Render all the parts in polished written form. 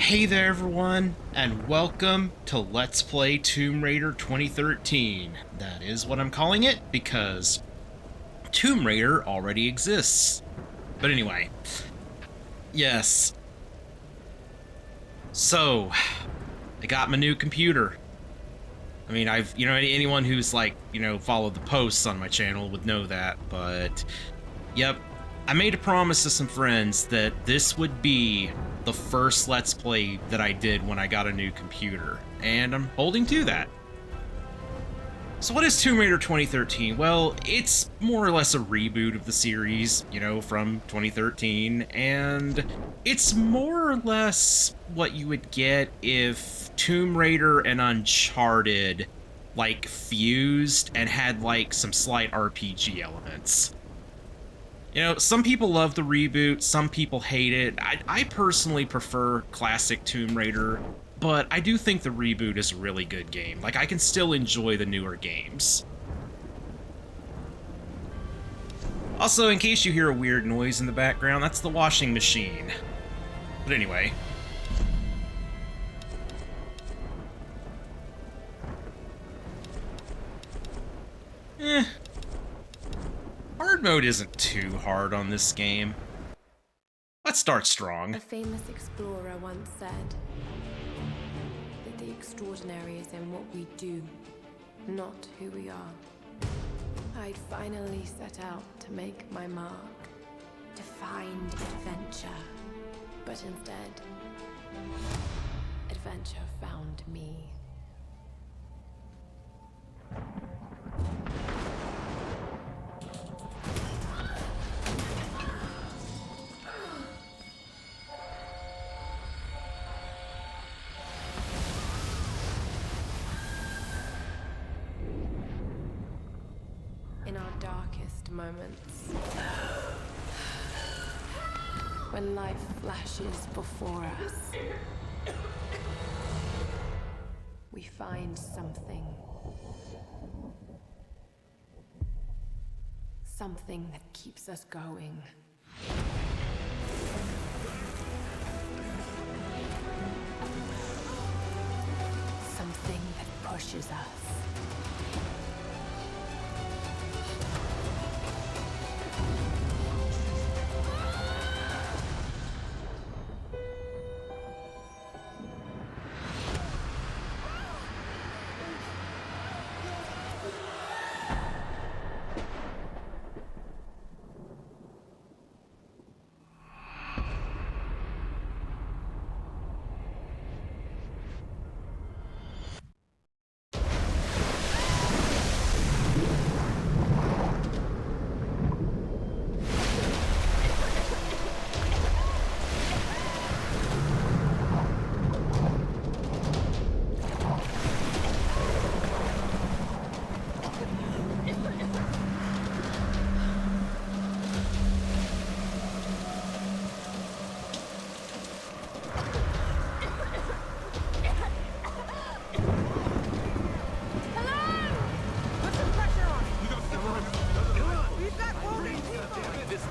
Hey there everyone, and welcome to Let's Play Tomb Raider 2013. That is what I'm calling it, because Tomb Raider already exists. But anyway, yes. So, I got my new computer. I mean, anyone who's followed the posts on my channel would know that, but, yep. I made a promise to some friends that this would be the first Let's Play that I did when I got a new computer, and I'm holding to that. So what is Tomb Raider 2013? Well, it's more or less a reboot of the series, from 2013, and it's more or less what you would get if Tomb Raider and Uncharted, fused and had, some slight RPG elements. Some people love the reboot, some people hate it. I personally prefer classic Tomb Raider, but I do think the reboot is a really good game. I can still enjoy the newer games. Also, in case you hear a weird noise in the background, that's the washing machine. But anyway. Hard mode isn't too hard on this game. Let's start strong. A famous explorer once said that the extraordinary is in what we do, not who we are. I'd finally set out to make my mark, to find adventure. But instead, adventure found me. In our darkest moments, when life flashes before us, we find something that keeps us going. Something that pushes us.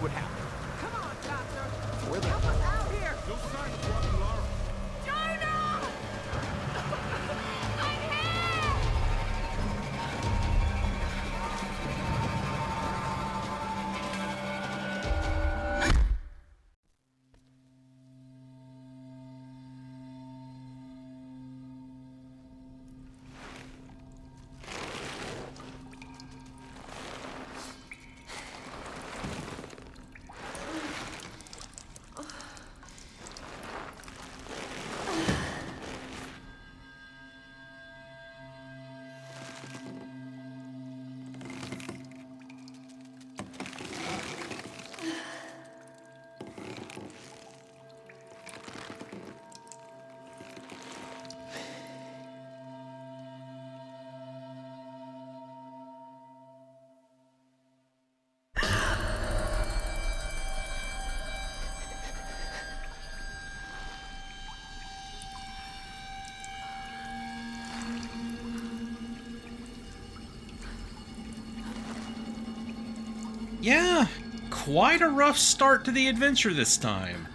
Would happen. Come on, Doctor! Where the Help us out here! no sign of walking Lara? China! I'm Yeah, quite a rough start to the adventure this time.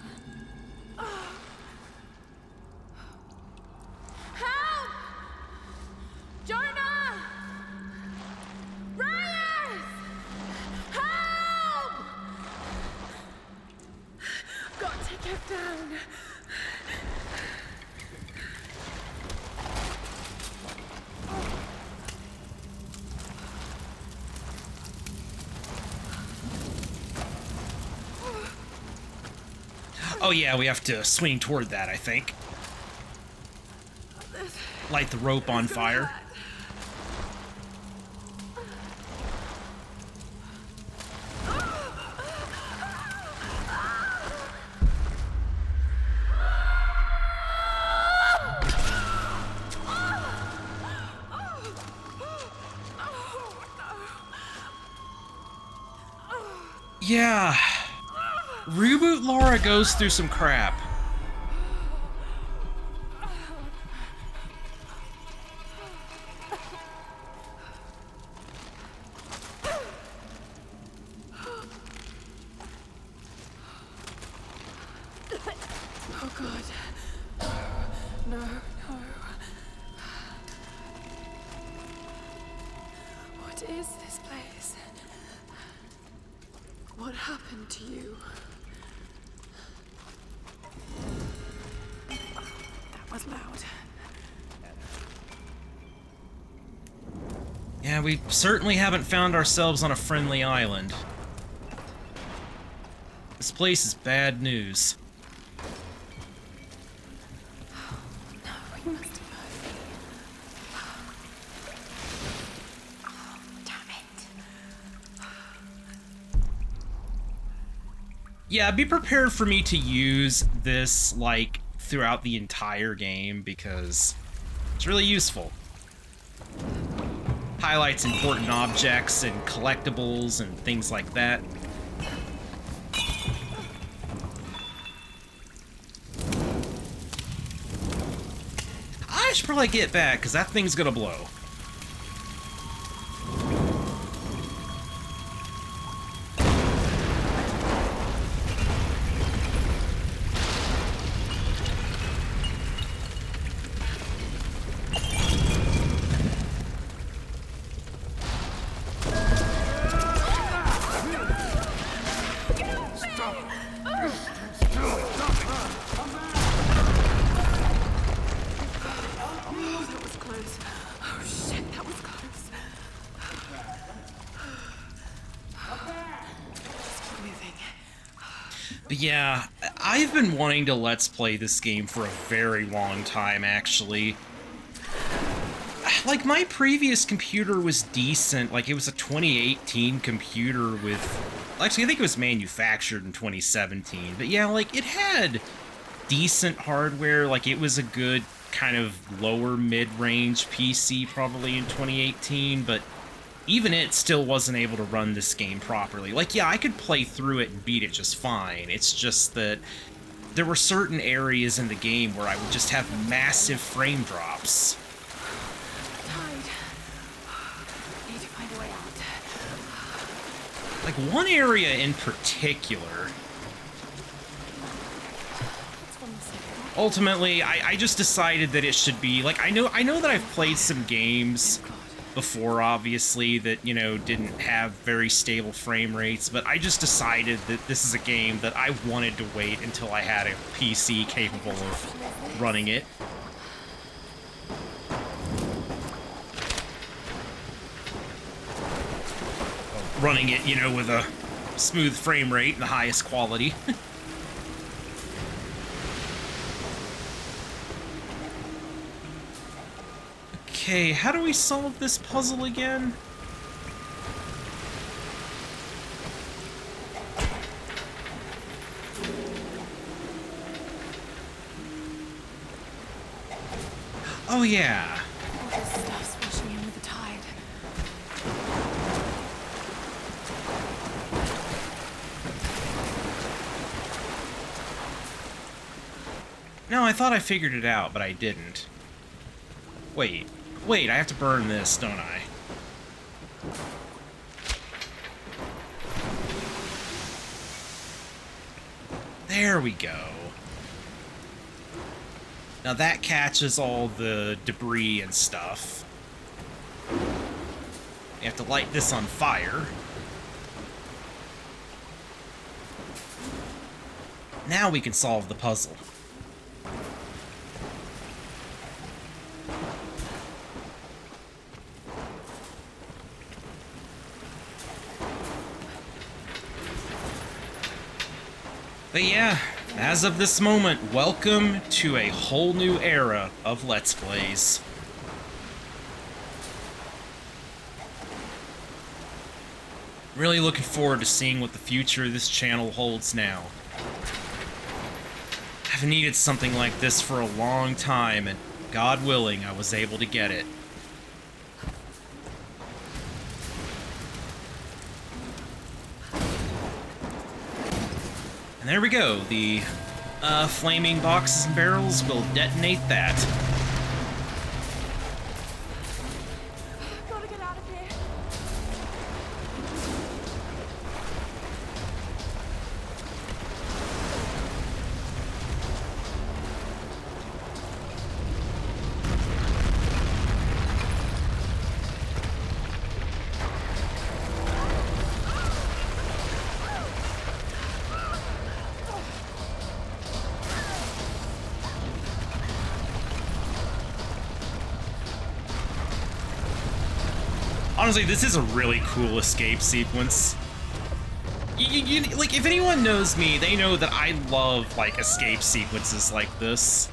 Oh yeah, we have to swing toward that, I think. Light the rope on fire. Yeah. Reboot Lara goes through some crap. Oh God. No, no. What is this place? What happened to you? That was loud. Yeah, we certainly haven't found ourselves on a friendly island. This place is bad news. No, we must have heard me. Oh, damn it. Yeah, be prepared for me to use this, like, throughout the entire game, because it's really useful. Highlights important objects and collectibles and things like that. I should probably get back, because that thing's gonna blow. Oh, that was close. Oh shit, that was close. Just keep moving. But yeah, I've been wanting to Let's Play this game for a very long time, actually. Like, my previous computer was decent. Like, it was a 2018 computer with... Actually, I think it was manufactured in 2017. But yeah, like, it had decent hardware. Like, it was a good kind of lower mid-range PC probably in 2018. But even it still wasn't able to run this game properly. Like, yeah, I could play through it and beat it just fine. It's just that there were certain areas in the game where I would just have massive frame drops. Need to find a way out. Like, one area in particular... Ultimately, I just decided that it should be... Like, I know that I've played some games before, obviously, that, you know, didn't have very stable frame rates, but I just decided that this is a game that I wanted to wait until I had a PC capable of running it. Running it, you know, with a smooth frame rate and the highest quality. Okay, how do we solve this puzzle again? Oh yeah. All this stuff's washing in with the tide. No, I thought I figured it out, but I didn't. Wait, I have to burn this, don't I? There we go. Now that catches all the debris and stuff. You have to light this on fire. Now we can solve the puzzle. But yeah, As of this moment, welcome to a whole new era of Let's Plays. Really looking forward to seeing what the future of this channel holds now. I've needed something like this for a long time, and God willing, I was able to get it. And there we go, the flaming boxes and barrels will detonate that. Gotta get out of here. Honestly, this is a really cool escape sequence. Like, if anyone knows me, they know that I love, like, escape sequences like this.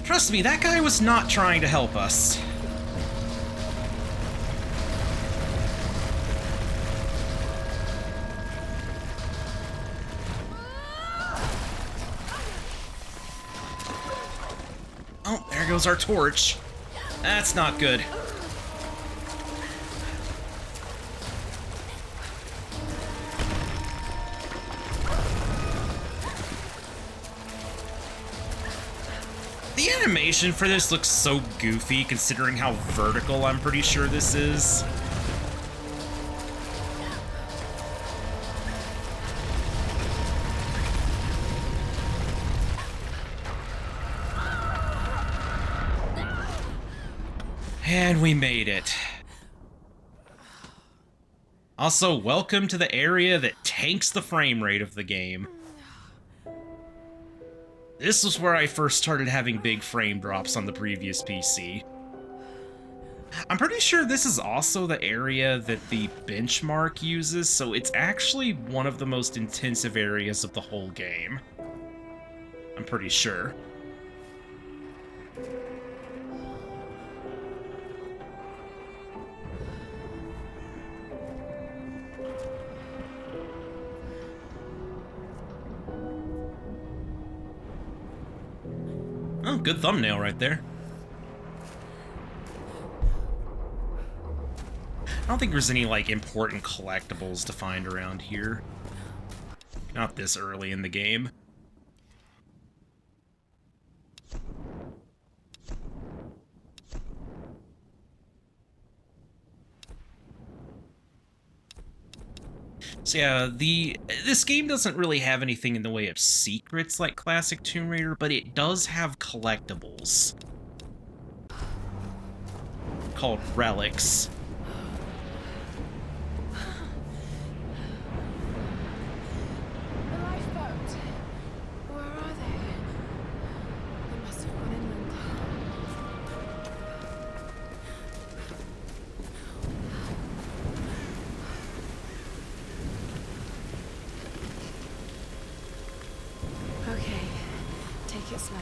Trust me, that guy was not trying to help us. Oh, there goes our torch. That's not good. The animation for this looks so goofy considering how vertical I'm pretty sure this is. And we made it. Also, welcome to the area that tanks the frame rate of the game. This was where I first started having big frame drops on the previous PC. I'm pretty sure this is also the area that the benchmark uses, so it's actually one of the most intensive areas of the whole game. I'm pretty sure. Oh, good thumbnail right there. I don't think there's any, like, important collectibles to find around here. Not this early in the game. So yeah, this game doesn't really have anything in the way of secrets like classic Tomb Raider, but it does have collectibles called relics. The lifeboat. Where are they? They must have gone inland. Okay, take it slow.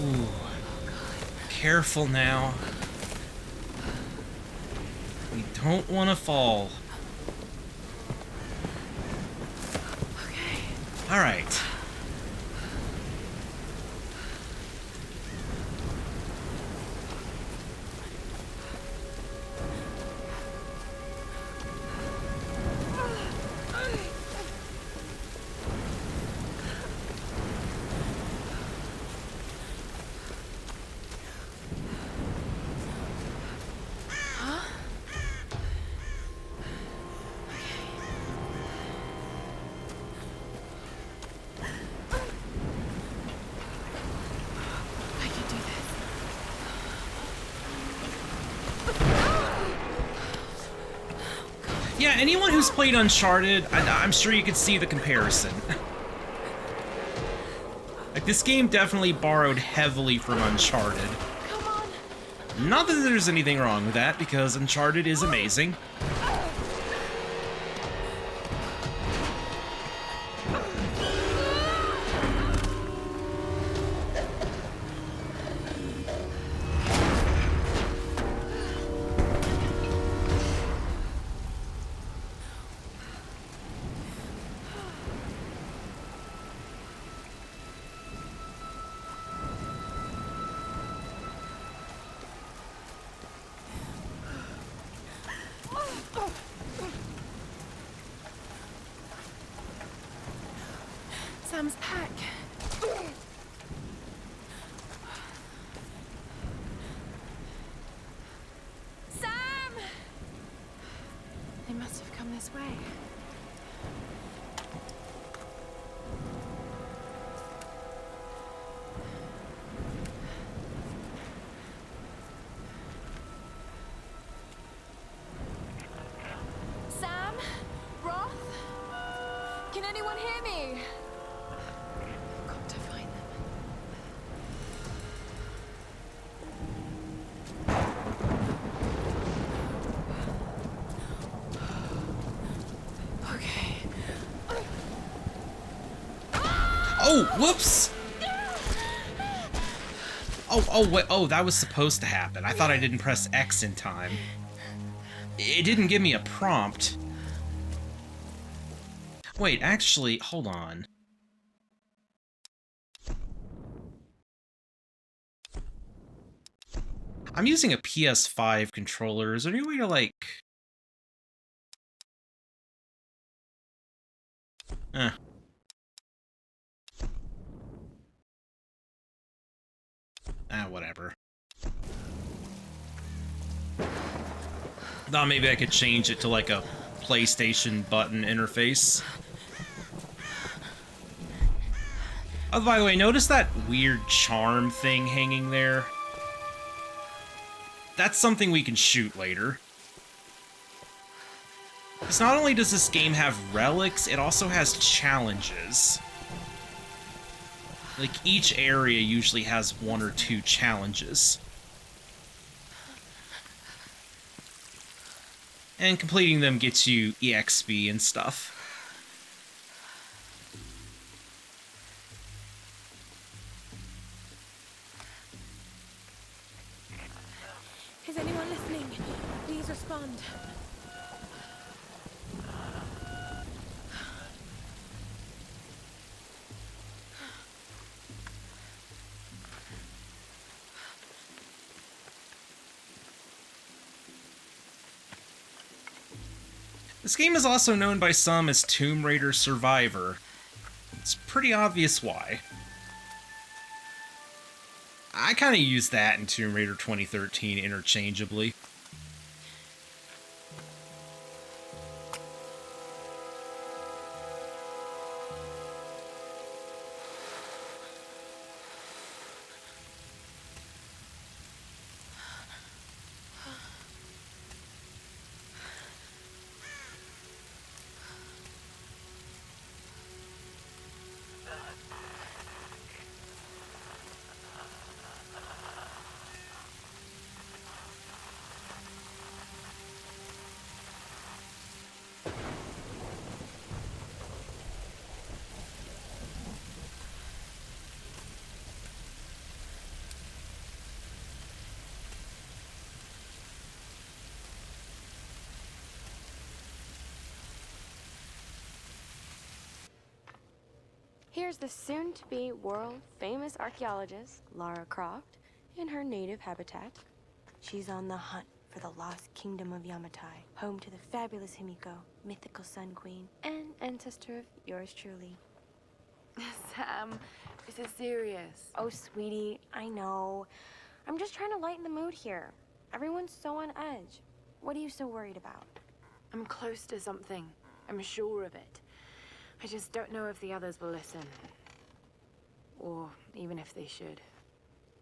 Ooh. Careful now. We don't want to fall. Okay. All right. Yeah, anyone who's played Uncharted, I'm sure you could see the comparison. Like, this game definitely borrowed heavily from Uncharted. Come on. Not that there's anything wrong with that, because Uncharted is amazing. Sam's pack. Sam! They must have come this way. Sam? Roth? Can anyone hear me? I've got to find them. Okay. Oh, whoops! Oh, wait, oh, that was supposed to happen. I thought I didn't press X in time. It didn't give me a prompt. Wait, actually, hold on. I'm using a PS5 controller. Is there any way to, like... whatever. Thought maybe I could change it to, like, a PlayStation button interface. Oh, by the way, notice that weird charm thing hanging there? That's something we can shoot later. Because not only does this game have relics, it also has challenges. Like, each area usually has 1 or 2 challenges. And completing them gets you EXP and stuff. Is anyone listening? Please respond. This game is also known by some as Tomb Raider Survivor. It's pretty obvious why. I kind of use that in Tomb Raider 2013 interchangeably. Here's the soon-to-be world-famous archaeologist, Lara Croft, in her native habitat. She's on the hunt for the lost kingdom of Yamatai, home to the fabulous Himiko, mythical Sun Queen, and ancestor of yours truly. Sam, this is serious. Oh, sweetie, I know. I'm just trying to lighten the mood here. Everyone's so on edge. What are you so worried about? I'm close to something. I'm sure of it. I just don't know if the others will listen. Or even if they should.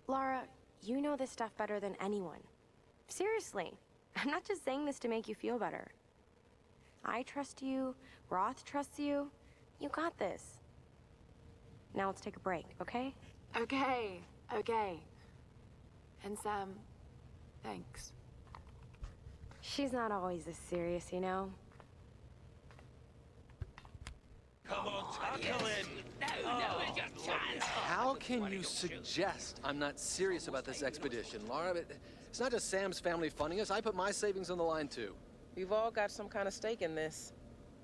Lara, you know this stuff better than anyone. Seriously, I'm not just saying this to make you feel better. I trust you, Roth trusts you. You got this. Now let's take a break, okay? Okay, okay. And Sam, thanks. She's not always this serious, you know? Come on, tackle him! How can you suggest I'm not serious about this expedition, Lara? It's not just Sam's family funding us. I put my savings on the line, too. We've all got some kind of stake in this.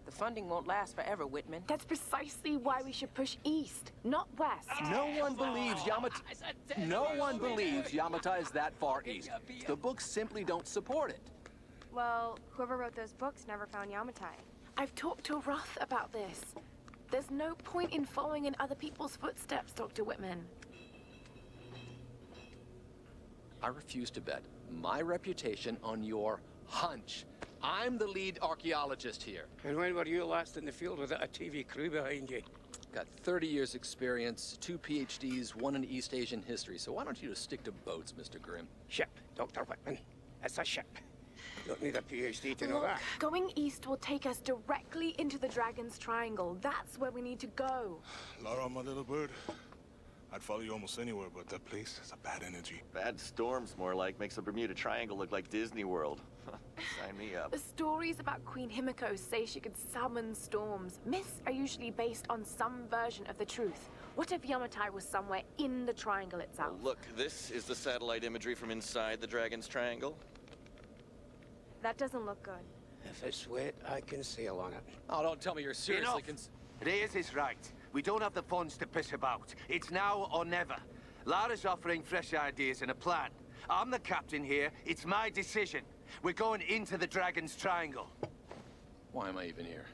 The funding won't last forever, Whitman. That's precisely why we should push east, not west. No one believes Yamatai is that far east. The books simply don't support it. Well, whoever wrote those books never found Yamatai. I've talked to Roth about this. There's no point in following in other people's footsteps, Dr. Whitman. I refuse to bet my reputation on your hunch. I'm the lead archaeologist here. And when were you last in the field without a TV crew behind you? Got 30 years experience, 2 PhDs, 1 in East Asian history. So why don't you just stick to boats, Mr. Grimm? Ship, Dr. Whitman. It's a ship. You don't need a PhD to know Look, that. going east will take us directly into the Dragon's Triangle. That's where we need to go. Lara, my little bird. I'd follow you almost anywhere, but that place has a bad energy. Bad storms, more like. Makes the Bermuda Triangle look like Disney World. Sign me up. The stories about Queen Himiko say she could summon storms. Myths are usually based on some version of the truth. What if Yamatai was somewhere in the triangle itself? Look, this is the satellite imagery from inside the Dragon's Triangle. That doesn't look good. If it's wet, I can sail on it. Oh, don't tell me you're seriously Enough. Reyes is right. We don't have the funds to piss about. It's now or never. Lara's offering fresh ideas and a plan. I'm the captain here. It's my decision. We're going into the Dragon's Triangle. Why am I even here?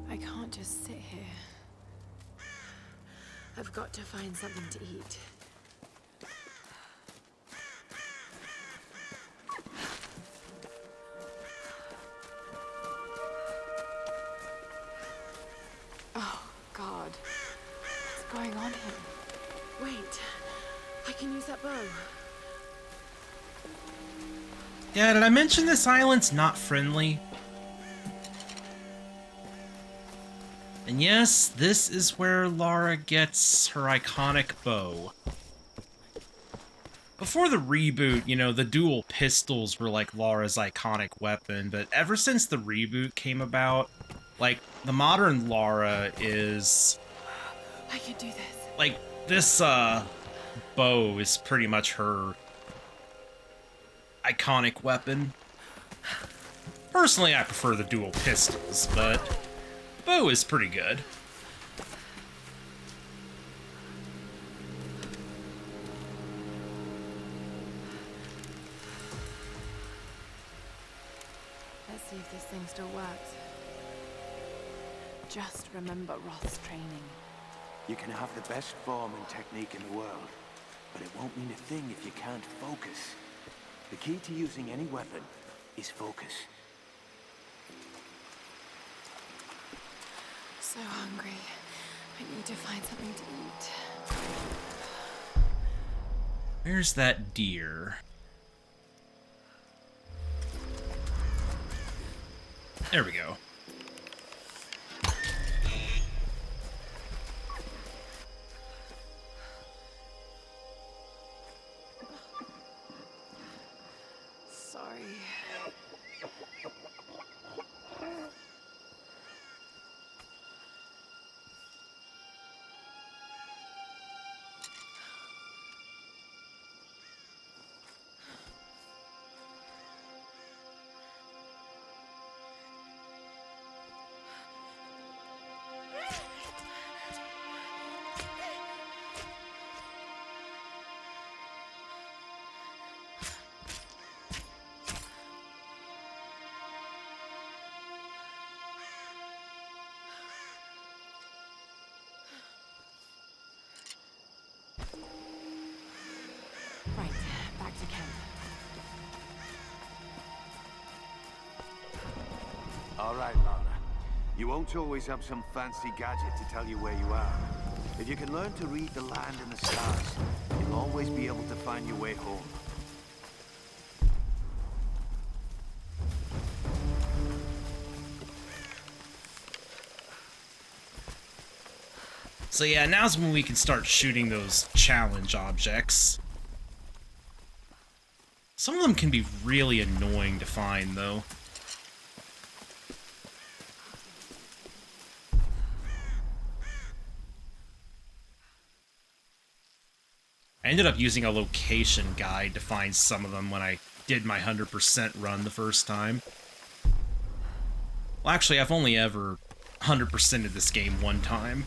I can't just sit here. I've got to find something to eat. Oh, God. What's going on here? Wait. I can use that bow. Yeah, did I mention this island's not friendly? And yes, this is where Lara gets her iconic bow. Before the reboot, you know, the dual pistols were like Lara's iconic weapon, but ever since the reboot came about, like, the modern Lara is... I can do this. like, this, bow is pretty much her iconic weapon. Personally, I prefer the dual pistols, but bow is pretty good. Let's see if this thing still works. Just remember Roth's training. You can have the best form and technique in the world, but it won't mean a thing if you can't focus. The key to using any weapon is focus. So hungry. I need to find something to eat. Where's that deer? There we go. Sorry. Right, back to camp. All right, Lara. You won't always have some fancy gadget to tell you where you are. If you can learn to read the land and the stars, you'll always be able to find your way home. So yeah, now's when we can start shooting those challenge objects. Some of them can be really annoying to find, though. I ended up using a location guide to find some of them when I did my 100% run the first time. Well, actually, I've only ever 100%ed this game one time.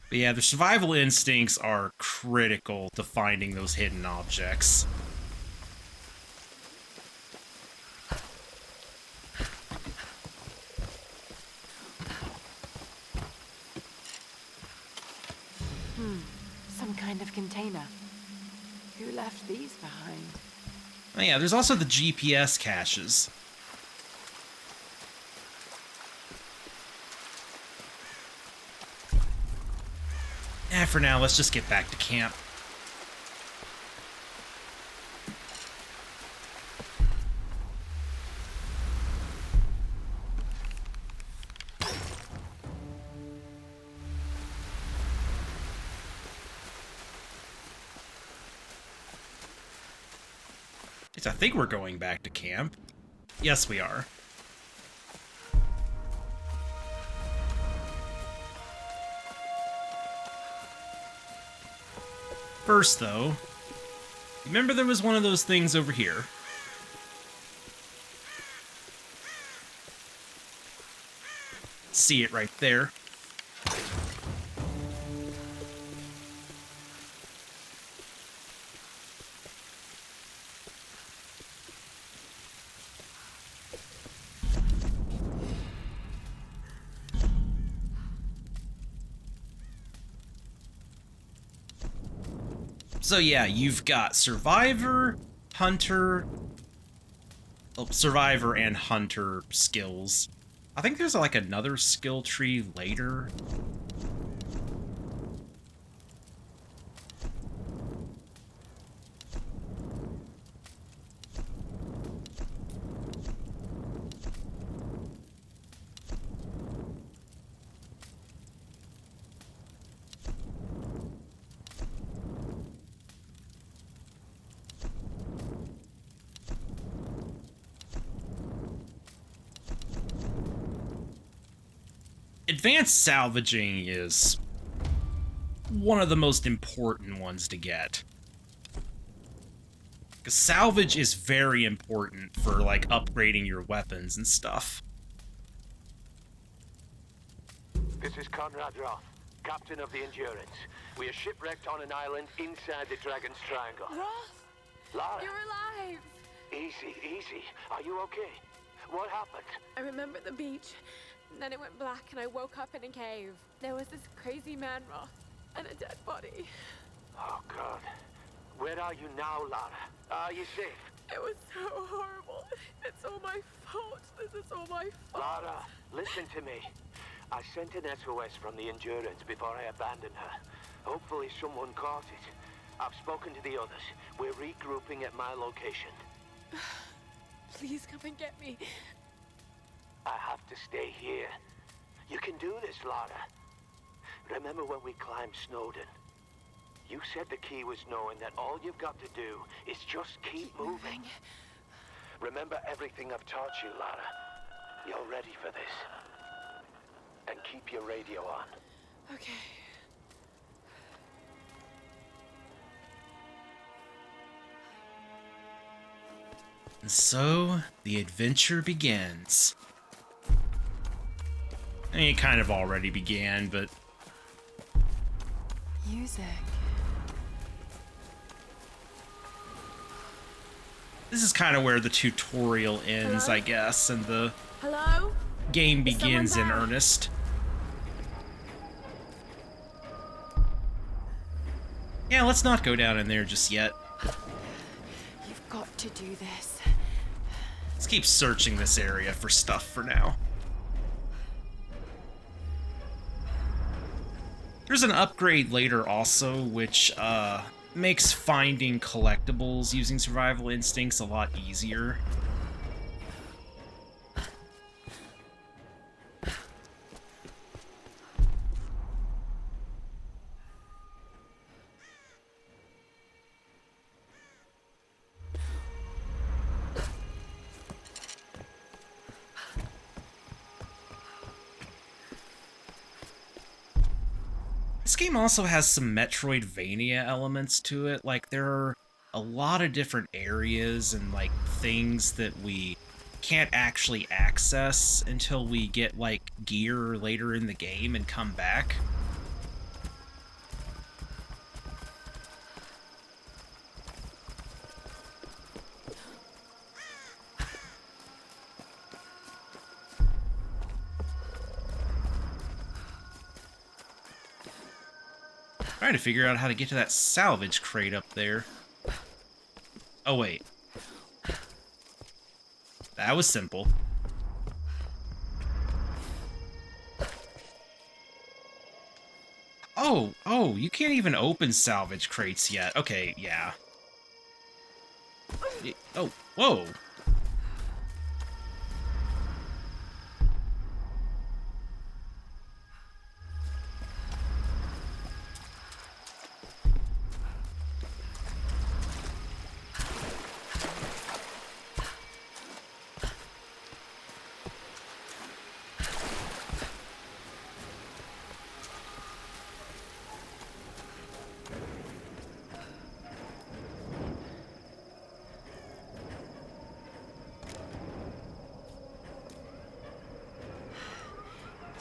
But yeah, the survival instincts are critical to finding those hidden objects. Some kind of container. Who left these behind? Oh yeah, there's also the GPS caches. For now, let's just get back to camp. I think we're going back to camp. Yes, we are. First, though, remember there was one of those things over here. See it right there. So yeah, you've got Survivor, Hunter... Oh, Survivor and Hunter skills. I think there's like another skill tree later. Advanced salvaging is one of the most important ones to get. Because salvage is very important for, like, upgrading your weapons and stuff. This is Conrad Roth, captain of the Endurance. We are shipwrecked on an island inside the Dragon's Triangle. Roth! Lara! You're alive! Easy, easy. Are you okay? What happened? I remember the beach. Then it went black and I woke up in a cave. There was this crazy man, Roth, and a dead body. Oh, God. Where are you now, Lara? Are you safe? It was so horrible. It's all my fault. This is all my fault. Lara, listen to me. I sent an SOS from the Endurance before I abandoned her. Hopefully someone caught it. I've spoken to the others. We're regrouping at my location. Please come and get me. I have to stay here. You can do this, Lara. Remember when we climbed Snowden? You said the key was knowing that all you've got to do is just keep moving. Remember everything I've taught you, Lara. You're ready for this. And keep your radio on. Okay. And so, the adventure begins. I mean, it kind of already began, but... Music. This is kind of where the tutorial ends, Hello? I guess, and the Hello? game Is someone begins in there? earnest. Yeah, let's not go down in there just yet. You've got to do this. Let's keep searching this area for stuff for now. There's an upgrade later also, which makes finding collectibles using survival instincts a lot easier. This game also has some Metroidvania elements to it. Like, there are a lot of different areas and, like, things that we can't actually access until we get, like, gear later in the game and come back. Trying to figure out how to get to that salvage crate up there. Oh, wait. That was simple. Oh, you can't even open salvage crates yet. Okay, yeah. Oh, whoa.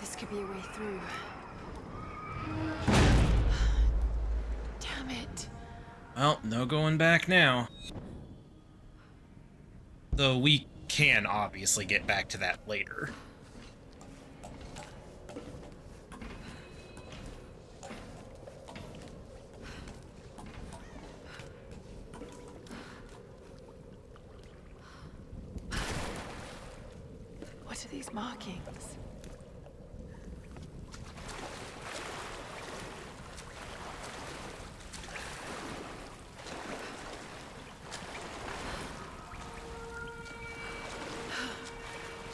This could be a way through. Damn it. Well, no going back now. Though we can obviously get back to that later. What are these markings?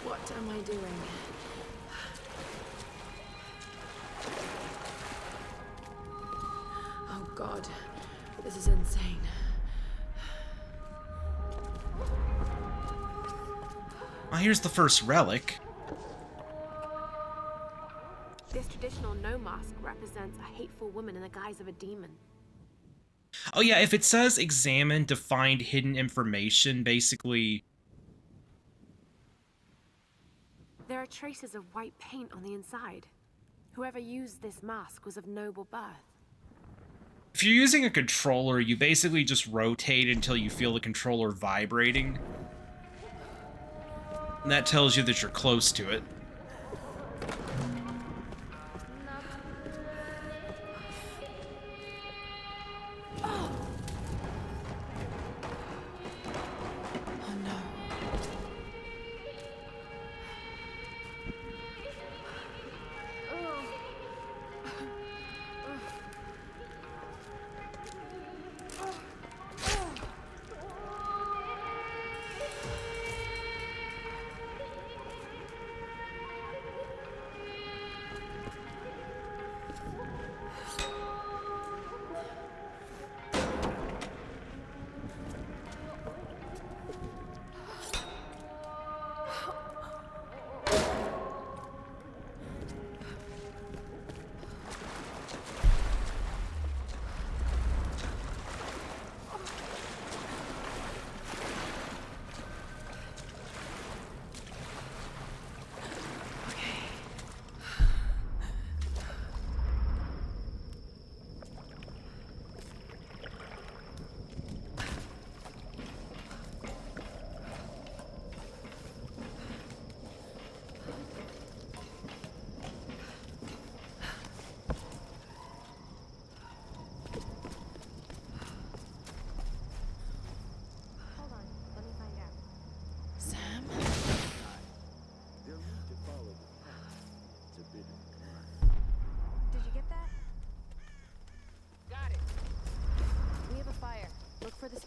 What am I doing? Oh God, this is insane. Well, here's the first relic. This traditional no mask represents a hateful woman in the guise of a demon. Oh yeah, if it says examine to find hidden information, basically... There are traces of white paint on the inside. Whoever used this mask was of noble birth. If you're using a controller, you basically just rotate until you feel the controller vibrating. And that tells you that you're close to it. Oh no.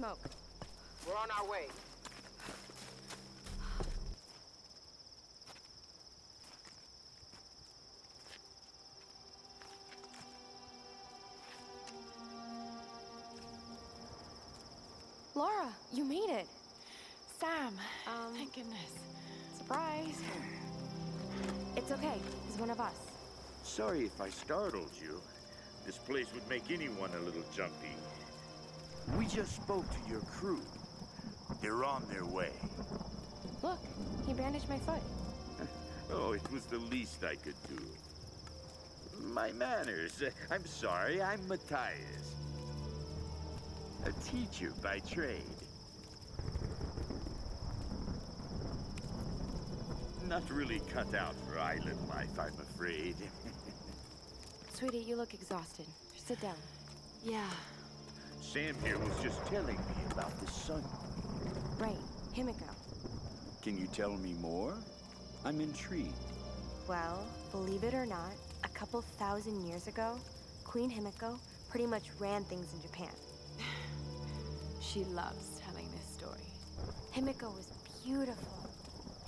smoke. We're on our way. Lara, you made it. Sam, thank goodness. Surprise. It's okay. He's one of us. Sorry if I startled you. This place would make anyone a little jumpy. We just spoke to your crew. They're on their way. Look, he bandaged my foot. Oh, it was the least I could do. My manners. I'm sorry, I'm Matthias. A teacher by trade. Not really cut out for island life, I'm afraid. Sweetie, you look exhausted. Sit down. Yeah. Sam here was just telling me about the sun. Right, Himiko. Can you tell me more? I'm intrigued. Well, believe it or not, a couple thousand years ago, Queen Himiko pretty much ran things in Japan. She loves telling this story. Himiko was beautiful,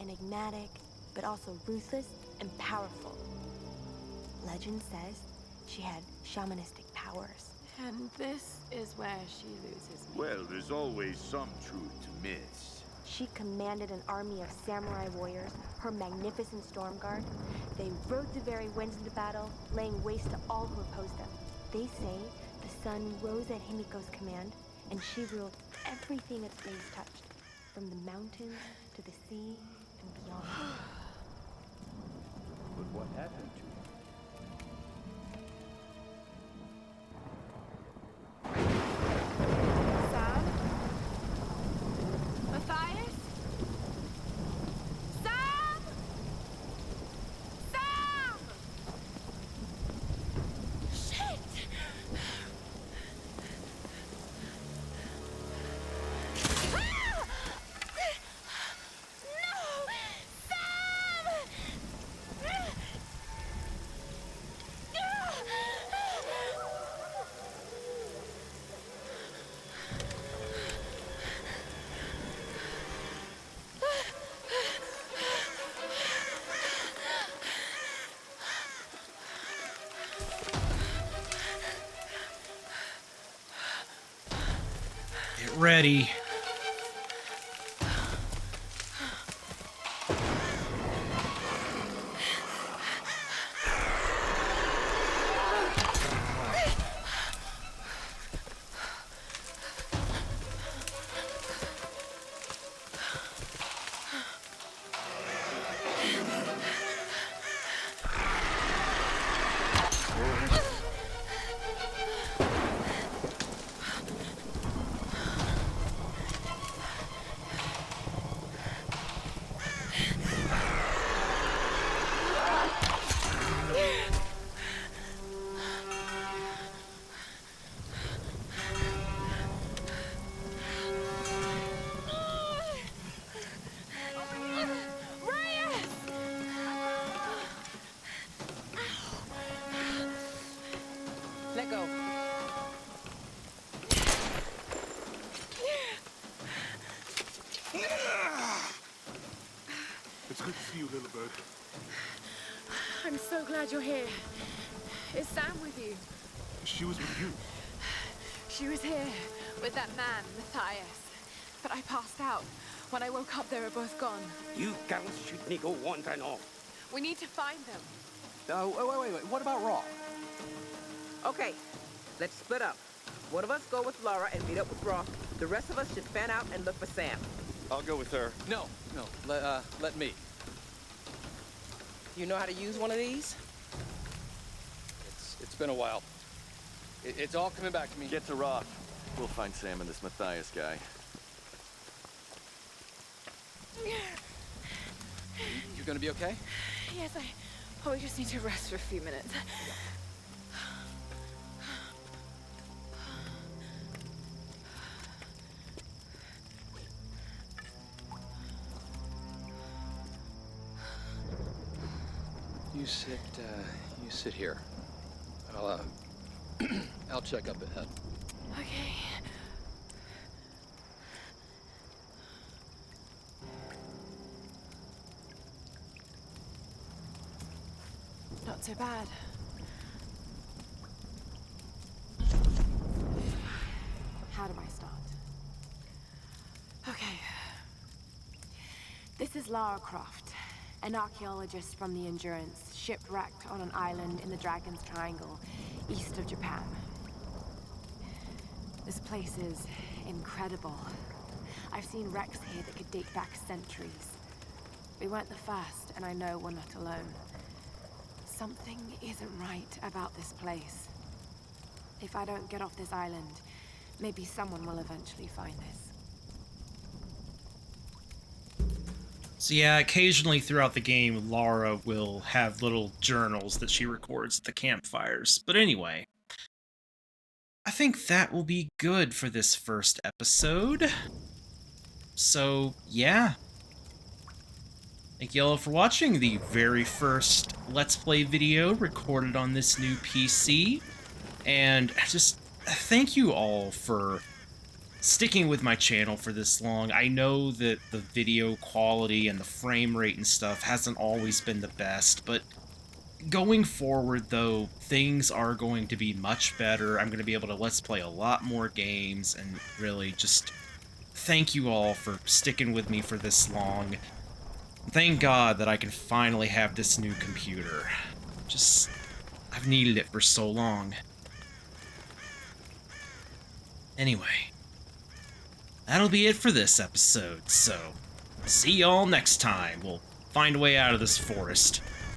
enigmatic, but also ruthless and powerful. Legend says she had shamanistic powers. And this is where she loses me. Well, there's always some truth to myths. She commanded an army of samurai warriors, her magnificent storm guard. They rode the very winds into battle, laying waste to all who opposed them. They say the sun rose at Himiko's command, and she ruled everything its rays touched, from the mountains to the sea and beyond. But what happened to her? Sam? Matthias? Sam! Sam! Shit! Ah! No! Sam! Get ready. Let go. It's good to see you, little bird. I'm so glad you're here. Is Sam with you? She was with you. She was here with that man, Matthias. But I passed out. When I woke up, they were both gone. You girls shouldn't go wandering off. We need to find them. Oh, wait. What about Raw? Okay, let's split up. One of us go with Lara and meet up with Roth. The rest of us should fan out and look for Sam. I'll go with her. No. Let me. You know how to use one of these? It's been a while. It's all coming back to me. Get to Roth. We'll find Sam and this Matthias guy. You gonna be okay? Yes, I probably just need to rest for a few minutes. You sit here. I'll check up ahead. Okay. Not so bad. How do I start? Okay. This is Lara Croft, an archaeologist from the Endurance, shipwrecked on an island in the Dragon's Triangle, east of Japan. This place is incredible. I've seen wrecks here that could date back centuries. We weren't the first, and I know we're not alone. Something isn't right about this place. If I don't get off this island, maybe someone will eventually find this. So yeah, occasionally throughout the game, Lara will have little journals that she records at the campfires. But anyway, I think that will be good for this first episode. So yeah. Thank you all for watching the very first Let's Play video recorded on this new PC. And just thank you all for sticking with my channel for this long. I know that the video quality and the frame rate and stuff hasn't always been the best, but going forward though, things are going to be much better. I'm going to be able to Let's Play a lot more games, and really just thank you all for sticking with me for this long. Thank God that I can finally have this new computer. I've needed it for so long. Anyway, that'll be it for this episode, so see y'all next time. We'll find a way out of this forest.